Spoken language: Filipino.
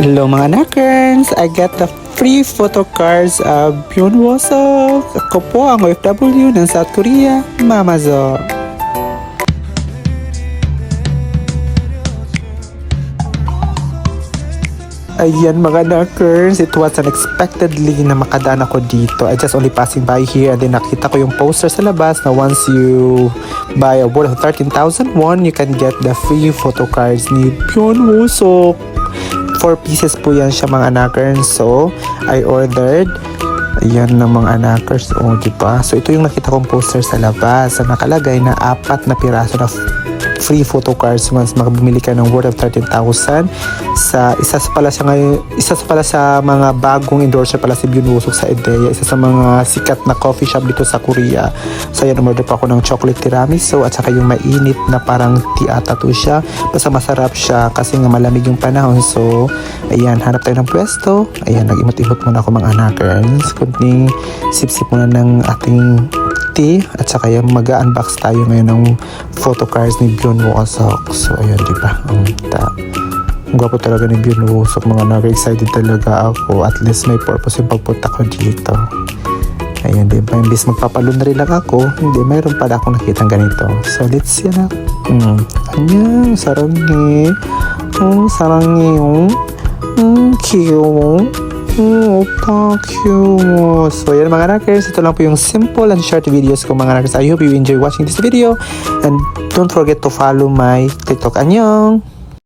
Hello mga nakers! I got the free photo cards of Byun Wosok. Ako po ang OFW ng South Korea, Mama Zo. Ayan mga nakers, it was unexpectedly na makadaan ako dito. I just only passing by here and then nakita ko yung poster sa labas na once you buy a worth of 13,000 won, you can get the free photo cards ni Byun Wosok. 4 pieces po yan siya mga nakers. So, I ordered. Ayan na mga nakers. O, diba? So, ito yung nakita kong poster sa labas. So, nakalagay na 4 na piraso na free photo cards once makabumili ka ng worth of 13,000 sa isa pala sa mga bagong endorser pala si Byun Wosok sa Ideya, isa sa mga sikat na coffee shop dito sa Korea. So ayan, umorder pa ako ng chocolate tiramisu at saka yung mainit na parang tea ata to siya, basta masarap siya kasi nga malamig yung panahon. So ayan, hanap tayo ng pwesto. Ayan, nag-imot-imot muna ako mga anakers, kunting sip-sip muna ng ating tea at saka yung mag-unbox tayo ngayon ng photo cards ni Byun Wosok. So ayun, diba? Ang gwapo talaga ni Byun Wosok mga nag-excited talaga ako. At least may purpose yung pagpunta ko dito. Ayun, diba? Imbis magpapalunari lang ako, hindi, mayroon pala akong nakitang ganito. So let's see na. Ayan, sarangi. Sarangi yung cute. Opa, cute. So yan mga nakers, ito lang po yung simple and short videos ko mga nakers. I hope you enjoy watching this video and don't forget to follow my TikTok. Annyeong!